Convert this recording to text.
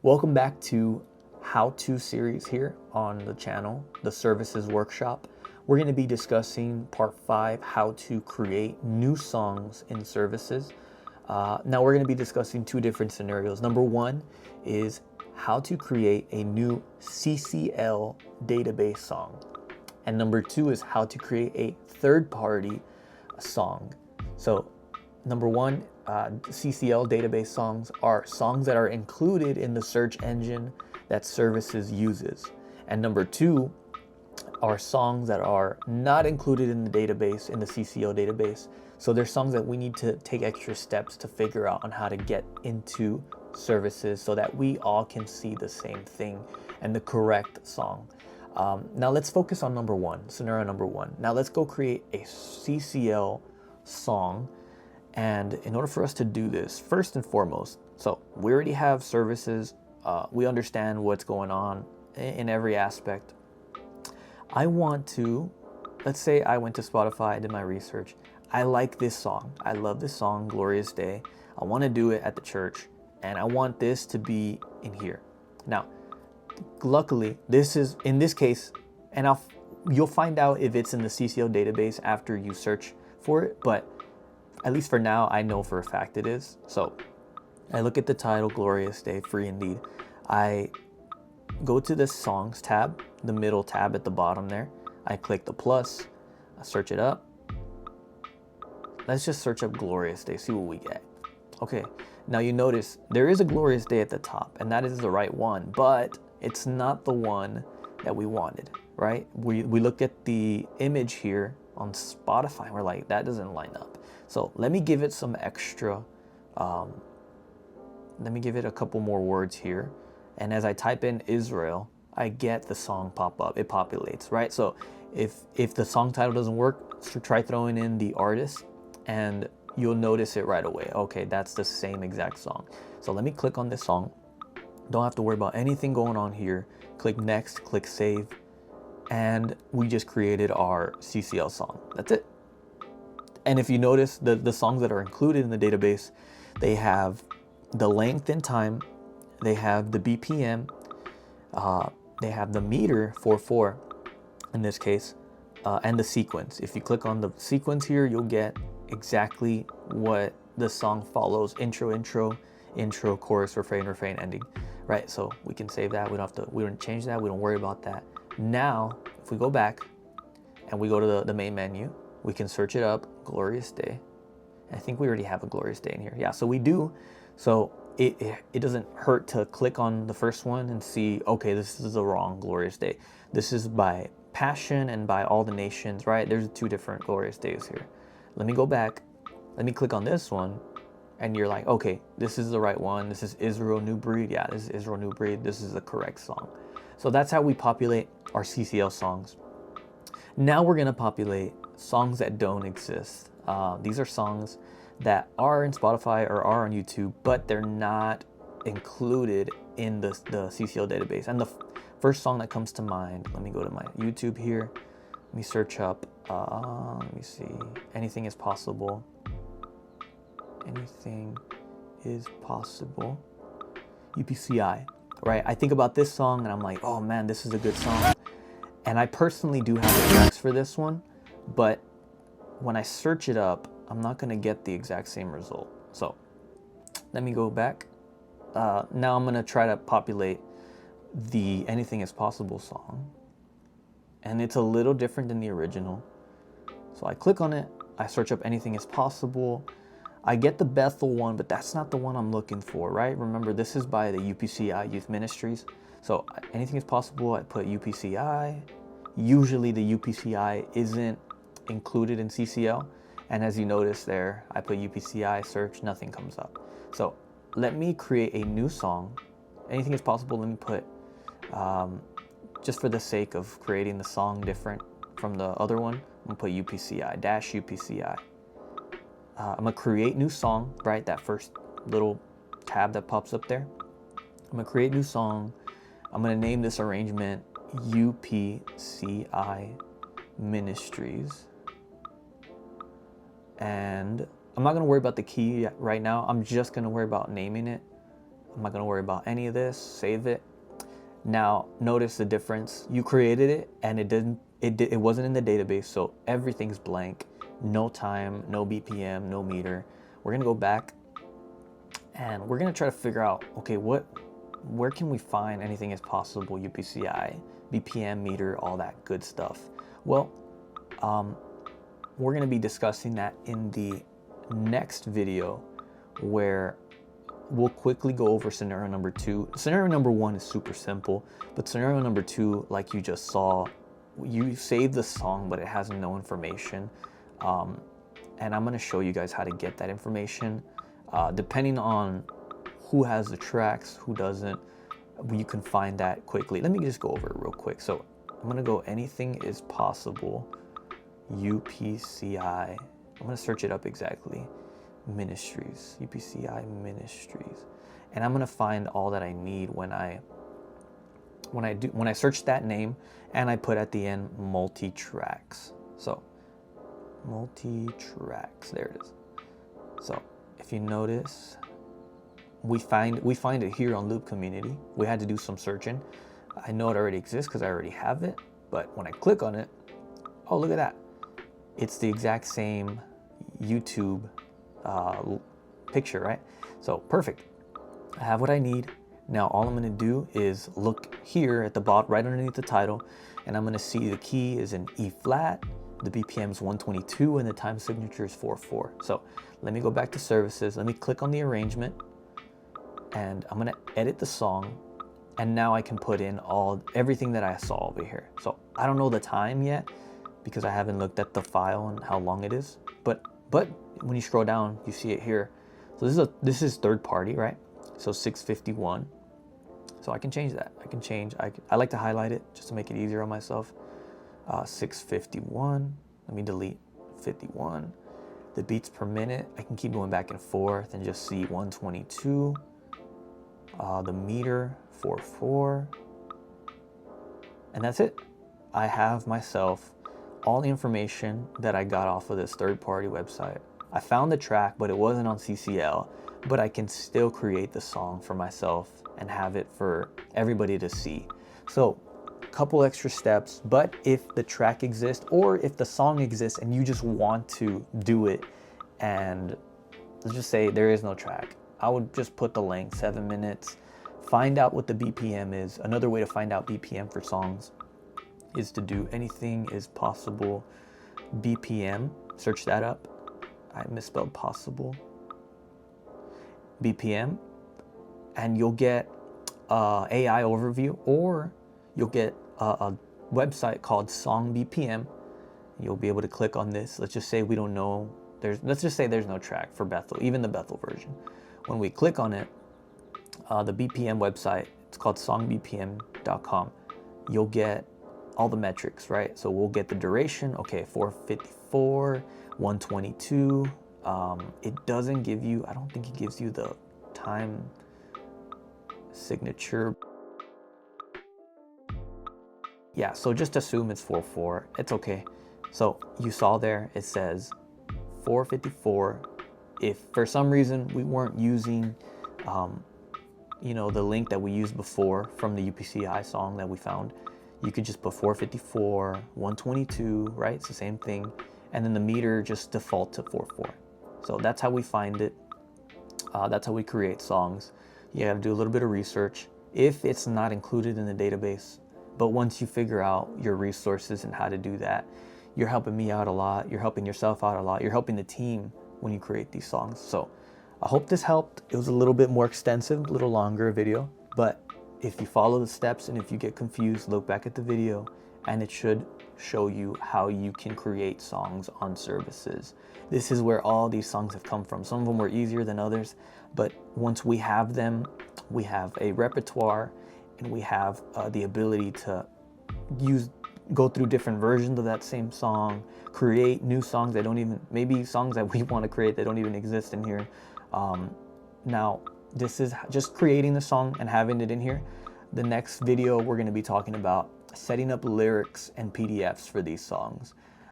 Welcome back to How To series here on the channel, the Services Workshop. We're going to be discussing part 5, how to create new songs in services. Now we're going to be discussing two different scenarios. Number one is how to create a new CCL database song. And number two is how to create a third-party song. So number one, CCL database songs are songs that are included in the search engine that services uses. And number two are songs that are not included in the database, in the CCL database. So they're songs that we need to take extra steps to figure out on how to get into services so that we all can see the same thing and the correct song. Now let's focus on number one, scenario number one. Now let's go create a CCL song. And in order for us to do this, first and foremost, so we already have services. We understand what's going on in every aspect. I want to, let's say I went to Spotify, I did my research. I like this song. I love this song, Glorious Day. I want to do it at the church, and I want this to be in here. Now, luckily, this is, in this case, and you'll find out if it's in the CCL database after you search for it, but at least for now, I know for a fact it is. So I look at the title, Glorious Day, Free Indeed. I go to the Songs tab, the middle tab at the bottom there. I click the plus, I search it up. Let's just search up Glorious Day, see what we get. Okay, now you notice there is a Glorious Day at the top, and that is the right one, but it's not the one that we wanted, right? We look at the image here on Spotify, and we're like, that doesn't line up. So let me give it some extra, let me give it a couple more words here. And as I type in Israel, I get the song pop up, it populates, right? So if the song title doesn't work, so try throwing in the artist and you'll notice it right away. Okay, that's the same exact song. So let me click on this song. Don't have to worry about anything going on here. Click next, click save, and we just created our CCL song. That's it. And if you notice, the songs that are included in the database, they have the length and time, they have the BPM, they have the meter 4/4 in this case, and the sequence. If you click on the sequence here, you'll get exactly what the song follows: intro, chorus, refrain, ending. Right? So we can save that. We don't change that. We don't worry about that. Now, if we go back and we go to the main menu, we can search it up, Glorious Day. I think we already have a Glorious Day in here. Yeah, so we do. So it doesn't hurt to click on the first one and see, okay, this is the wrong Glorious Day. This is by Passion and by All the Nations, right? There's two different Glorious Days here. Let me go back. Let me click on this one. And you're like, okay, this is the right one. This is Israel New Breed. Yeah, this is Israel New Breed. This is the correct song. So that's how we populate our CCL songs. Now we're gonna populate songs that don't exist. These are songs that are in Spotify or are on YouTube, but they're not included in the CCL database. And the first song that comes to mind, let me go to my YouTube here. Let me search up, let me see, Anything Is Possible. Anything Is Possible. UPCI, right? I think about this song and I'm like, oh man, this is a good song. And I personally do have the tracks for this one, but when I search it up, I'm not gonna get the exact same result. So let me go back. Now I'm gonna try to populate the Anything Is Possible song. And it's a little different than the original. So I click on it, I search up Anything Is Possible. I get the Bethel one, but that's not the one I'm looking for, right? Remember, this is by the UPCI Youth Ministries. So Anything Is Possible, I put UPCI. Usually the UPCI isn't included in CCL. And as you notice there, I put UPCI, search, nothing comes up. So let me create a new song. Anything Is Possible, let me put, just for the sake of creating the song different from the other one, I'm gonna put UPCI, -UPCI. I'm gonna create new song, right? That first little tab that pops up there. I'm gonna create new song. I'm gonna name this arrangement UPCI Ministries. And I'm not gonna worry about the key right now. I'm just gonna worry about naming it. I'm not gonna worry about any of this. Save it. Now notice the difference. You created it and it wasn't in the database, so everything's blank. No time, no BPM, no meter. We're gonna go back and we're gonna try to figure out, okay, where can we find anything as possible, UPCI, BPM, meter, all that good stuff. Well, we're gonna be discussing that in the next video, where we'll quickly go over scenario number 2. Scenario number 1 is super simple, but scenario number 2, like you just saw, you save the song, but it has no information. And I'm gonna show you guys how to get that information. Depending on who has the tracks, who doesn't, you can find that quickly. Let me just go over it real quick. So I'm gonna go anything is possible, UPCI. I'm gonna search it up exactly. Ministries, UPCI Ministries, and I'm gonna find all that I need when I search that name, and I put at the end multi-tracks. So multi-tracks, there it is. So if you notice, we find it here on Loop Community. We had to do some searching. I know it already exists because I already have it, but when I click on it, oh, look at that, it's the exact same YouTube picture, right? So perfect. I have what I need. Now all I'm going to do is look here at the bottom, right underneath the title, and I'm going to see the key is in E flat, the BPM is 122, and the time signature is 4/4. So let me go back to services. Let me click on the arrangement, and I'm going to edit the song, and now I can put in everything that I saw over here. So I don't know the time yet because I haven't looked at the file and how long it is, but when you scroll down, you see it here. So this is third party, right? So 6:51. So I can change that. I like to highlight it just to make it easier on myself. 6:51. Let me delete 51. The beats per minute, I can keep going back and forth and just see 122. The meter 4/4. And that's it. I have myself all the information that I got off of this third-party website. I found the track, but it wasn't on CCL, but I can still create the song for myself and have it for everybody to see. So a couple extra steps, but if the track exists or if the song exists and you just want to do it, and let's just say there is no track, I would just put the length, 7 minutes, find out what the BPM is. Another way to find out BPM for songs is to do anything is possible BPM. Search that up. I misspelled possible. BPM, and you'll get AI overview, or you'll get a website called Song BPM. You'll be able to click on this. Let's just say we don't know. Let's just say there's no track for Bethel, even the Bethel version. When we click on it, the BPM website, it's called songbpm.com. You'll get all the metrics, right? So we'll get the duration, okay, 4:54, 122. It doesn't give you, I don't think it gives you the time signature. Yeah, so just assume it's 4/4. It's okay. So you saw there, it says 4:54. If for some reason we weren't using, the link that we used before from the UPCI song that we found, you could just put 4:54, 122, right? It's the same thing. And then the meter just default to 4/4. So that's how we find it. That's how we create songs. You have to do a little bit of research if it's not included in the database. But once you figure out your resources and how to do that, you're helping me out a lot. You're helping yourself out a lot. You're helping the team when you create these songs. So I hope this helped. It was a little bit more extensive, a little longer video, but if you follow the steps and if you get confused, look back at the video and it should show you how you can create songs on services. This is where all these songs have come from. Some of them were easier than others, but once we have them, we have a repertoire and we have the ability to go through different versions of that same song, create new songs that don't even, maybe songs that we want to create that don't even exist in here. Now, this is just creating the song and having it in here. The next video, we're going to be talking about setting up lyrics and PDFs for these songs.